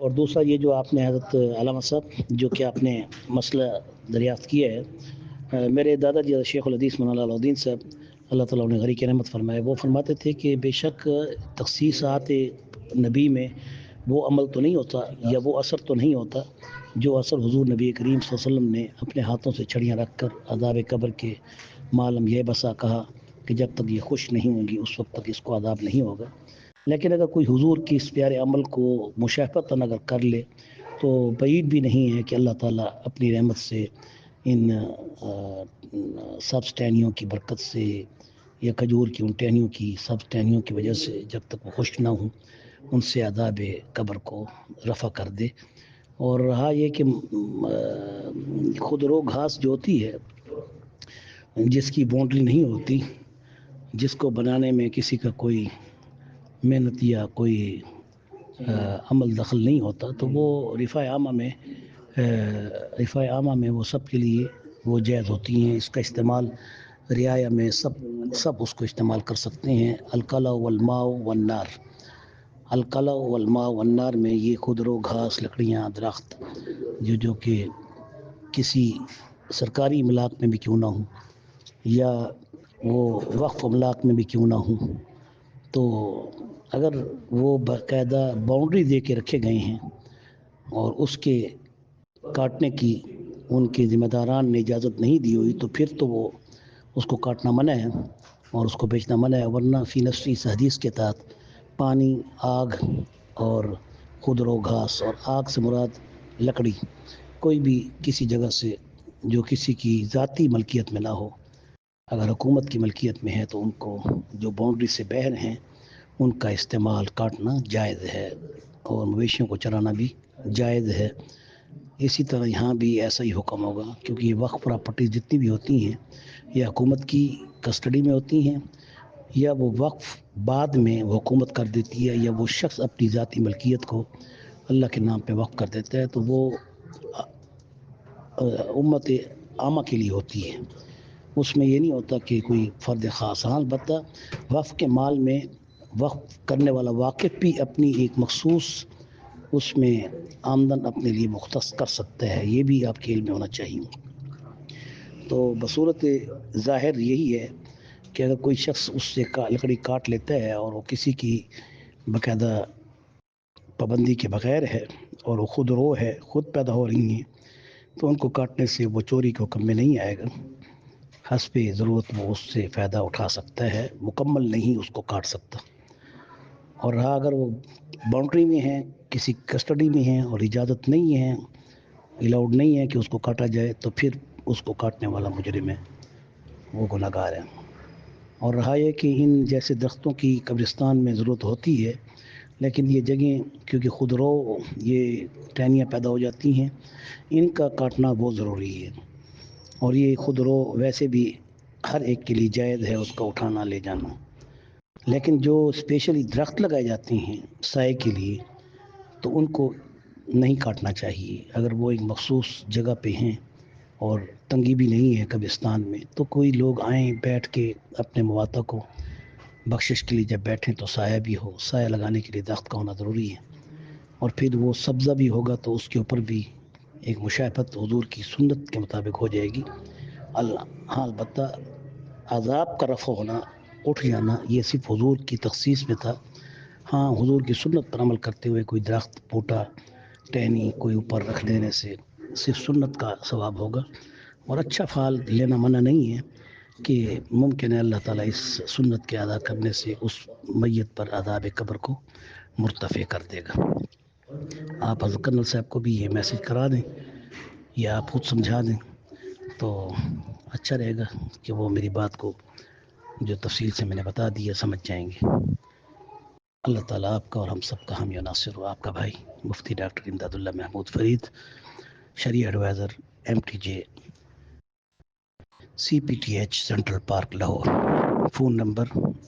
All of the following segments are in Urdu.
اور دوسرا یہ جو آپ نے حضرت علامہ صاحب جو کہ آپ نے مسئلہ دریافت کیا ہے، میرے دادا جی شیخ الحدیث مولانا علاؤدین صاحب اللہ تعالیٰ انہیں غریق رحمت فرمائے، وہ فرماتے تھے کہ بے شک تخصیصات نبی میں وہ عمل تو نہیں ہوتا یا وہ اثر تو نہیں ہوتا جو اثر حضور نبی کریم صلی اللہ علیہ وسلم نے اپنے ہاتھوں سے چھڑیاں رکھ کر عذاب قبر کے معلوم یہ بسا کہا کہ جب تک یہ خوش نہیں ہوں گی اس وقت تک اس کو عذاب نہیں ہوگا۔ لیکن اگر کوئی حضور کی اس پیارے عمل کو مشاہدتاً اگر کر لے تو بعید بھی نہیں ہے کہ اللہ تعالیٰ اپنی رحمت سے ان سبز ٹہنیوں کی برکت سے یا کھجور کی ان ٹہنیوں کی سبز ٹہنیوں کی وجہ سے جب تک وہ خوش نہ ہوں ان سے عذاب قبر کو رفع کر دے۔ اور رہا یہ کہ خود رو گھاس جو ہوتی ہے جس کی باؤنڈری نہیں ہوتی، جس کو بنانے میں کسی کا کوئی محنت یا کوئی عمل دخل نہیں ہوتا، تو وہ رفاع عامہ میں وہ سب کے لیے وہ جائز ہوتی ہیں۔ اس کا استعمال رعایا میں سب اس کو استعمال کر سکتے ہیں۔ القلع والماء والنار، القلع والماء والنار میں یہ خودرو گھاس، لکڑیاں، درخت جو کہ کسی سرکاری املاک میں بھی کیوں نہ ہوں یا وہ وقف املاک میں بھی کیوں نہ ہوں، تو اگر وہ باقاعدہ باؤنڈری دے کے رکھے گئے ہیں اور اس کے کاٹنے کی ان کے ذمہ داران نے اجازت نہیں دی ہوئی، تو پھر تو وہ اس کو کاٹنا منع ہے اور اس کو بیچنا منع ہے۔ ورنہ فی نفسی اس حدیث کے تحت پانی، آگ اور خودرو گھاس، اور آگ سے مراد لکڑی، کوئی بھی کسی جگہ سے جو کسی کی ذاتی ملکیت میں نہ ہو، اگر حکومت کی ملکیت میں ہے تو ان کو جو باؤنڈری سے باہر ہیں ان کا استعمال کاٹنا جائز ہے اور مویشیوں کو چرانا بھی جائز ہے۔ اسی طرح یہاں بھی ایسا ہی حکم ہوگا، کیونکہ یہ وقف پراپرٹیز جتنی بھی ہوتی ہیں یہ حکومت کی کسٹڈی میں ہوتی ہیں، یا وہ وقف بعد میں وہ حکومت کر دیتی ہے، یا وہ شخص اپنی ذاتی ملکیت کو اللہ کے نام پہ وقف کر دیتا ہے، تو وہ امت عامہ کے لیے ہوتی ہے۔ اس میں یہ نہیں ہوتا کہ کوئی فرد خاص۔ ہاں البتہ وقف کے مال میں وقف کرنے والا واقف بھی اپنی ایک مخصوص اس میں آمدن اپنے لیے مختص کر سکتا ہے، یہ بھی آپ کے علم میں ہونا چاہیے۔ تو بصورت ظاہر یہی ہے کہ اگر کوئی شخص اس سے لکڑی کاٹ لیتا ہے اور وہ کسی کی باقاعدہ پابندی کے بغیر ہے اور وہ خود رو ہے، خود پیدا ہو رہی ہیں، تو ان کو کاٹنے سے وہ چوری کے حکم میں نہیں آئے گا۔ حسب ضرورت وہ اس سے فائدہ اٹھا سکتا ہے، مکمل نہیں اس کو کاٹ سکتا۔ اور رہا اگر وہ باؤنڈری میں ہے، کسی کسٹڈی میں ہے اور اجازت نہیں ہے، الاؤڈ نہیں ہے کہ اس کو کاٹا جائے، تو پھر اس کو کاٹنے والا مجرم ہے، وہ گنہگار ہے۔ اور رہا یہ کہ ان جیسے درختوں کی قبرستان میں ضرورت ہوتی ہے، لیکن یہ جگہیں کیونکہ خود رو یہ ٹہنیاں پیدا ہو جاتی ہیں، ان کا کاٹنا بہت ضروری ہے۔ اور یہ خود رو ویسے بھی ہر ایک کے لیے جائز ہے اس کا اٹھانا لے جانا، لیکن جو اسپیشلی درخت لگائے جاتے ہیں سائے کے لیے تو ان کو نہیں کاٹنا چاہیے۔ اگر وہ ایک مخصوص جگہ پہ ہیں اور تنگی بھی نہیں ہے قبرستان میں، تو کوئی لوگ آئیں بیٹھ کے اپنے مواتا کو بخشش کے لیے جب بیٹھیں تو سایہ بھی ہو، سایہ لگانے کے لیے درخت کا ہونا ضروری ہے، اور پھر وہ سبزہ بھی ہوگا تو اس کے اوپر بھی ایک مشابہت حضور کی سنت کے مطابق ہو جائے گی۔ ہاں البتہ عذاب کا رفع ہونا، اٹھ جانا، یہ صرف حضور کی تخصیص میں تھا۔ ہاں حضور کی سنت پر عمل کرتے ہوئے کوئی درخت، بوٹا، ٹہنی کوئی اوپر رکھ دینے سے صرف سنت کا ثواب ہوگا، اور اچھا پھال لینا منع نہیں ہے کہ ممکن ہے اللہ تعالیٰ اس سنت کے ادا کرنے سے اس میت پر عذاب قبر کو مرتفع کر دے گا۔ آپ حضرت کرنل صاحب کو بھی یہ میسج کرا دیں یا آپ خود سمجھا دیں تو اچھا رہے گا کہ وہ میری بات کو جو تفصیل سے میں نے بتا دی ہے سمجھ جائیں گے۔ اللہ تعالیٰ آپ کا اور ہم سب کا حامی و ناصر ہو۔ آپ کا بھائی مفتی ڈاکٹر امداد اللہ محمود فرید، شرعی advisor, MTJ، CPTH، central park, Lahore. Phone number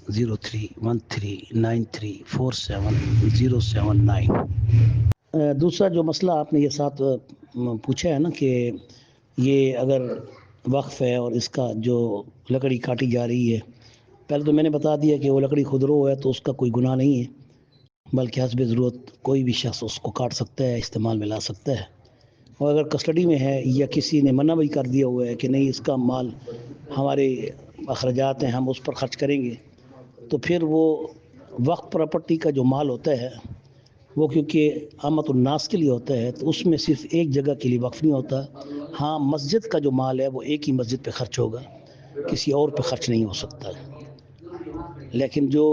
0313934707 دوسرا جو مسئلہ آپ نے یہ ساتھ پوچھا ہے نا کہ یہ اگر وقف ہے اور اس کا جو لکڑی کاٹی جا رہی ہے، پہلے تو میں نے بتا دیا کہ وہ لکڑی خودرو ہے تو اس کا کوئی گناہ نہیں ہے، بلکہ حسب ضرورت کوئی بھی شخص اس کو کاٹ سکتا ہے، استعمال میں لا سکتا ہے۔ اور اگر کسٹڈی میں ہے یا کسی نے منع بھی کر دیا ہوا ہے کہ نہیں اس کا مال ہمارے اخراجات ہیں، ہم اس پر خرچ کریں گے، تو پھر وہ وقف پراپرٹی کا جو مال ہوتا ہے وہ کیونکہ عامت الناس کے لیے ہوتا ہے، تو اس میں صرف ایک جگہ کے لیے وقف نہیں ہوتا۔ ہاں، مسجد کا جو مال ہے وہ ایک ہی مسجد پہ خرچ ہوگا، کسی اور پہ خرچ نہیں ہو سکتا۔ لیکن جو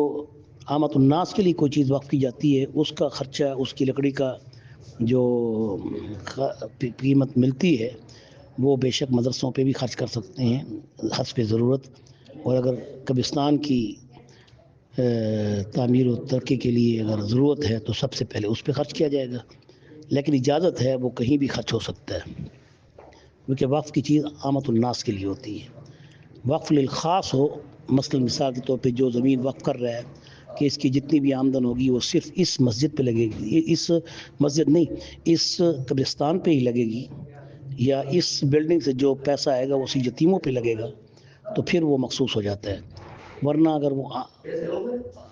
عامت الناس کے لیے کوئی چیز وقف کی جاتی ہے، اس کا خرچہ، اس کی لکڑی کا جو قیمت ملتی ہے وہ بے شک مدرسوں پہ بھی خرچ کر سکتے ہیں حسب ضرورت، اور اگر قبرستان کی تعمیر و ترقی کے لیے اگر ضرورت ہے تو سب سے پہلے اس پہ خرچ کیا جائے گا، لیکن اجازت ہے وہ کہیں بھی خرچ ہو سکتا ہے، کیونکہ وقف کی چیز عامت الناس کے لیے ہوتی ہے۔ وقف للخاص ہو، مثلا مثال کے طور پہ جو زمین وقف کر رہا ہے کہ اس کی جتنی بھی آمدن ہوگی وہ صرف اس مسجد پہ لگے گی، اس مسجد نہیں، اس قبرستان پہ ہی لگے گی، یا اس بلڈنگ سے جو پیسہ آئے گا وہ اسی یتیموں پہ لگے گا، تو پھر وہ مخصوص ہو جاتا ہے۔ ورنہ اگر وہ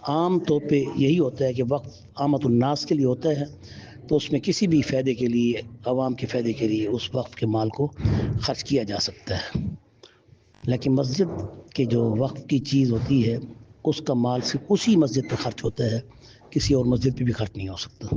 عام طور پہ یہی ہوتا ہے کہ وقف عامت الناس کے لیے ہوتا ہے، تو اس میں کسی بھی فائدے کے لیے، عوام کے فائدے کے لیے اس وقف کے مال کو خرچ کیا جا سکتا ہے۔ لیکن مسجد کے جو وقف کی چیز ہوتی ہے اس کا مال صرف اسی مسجد پہ خرچ ہوتا ہے، کسی اور مسجد پہ بھی خرچ نہیں ہو سکتا۔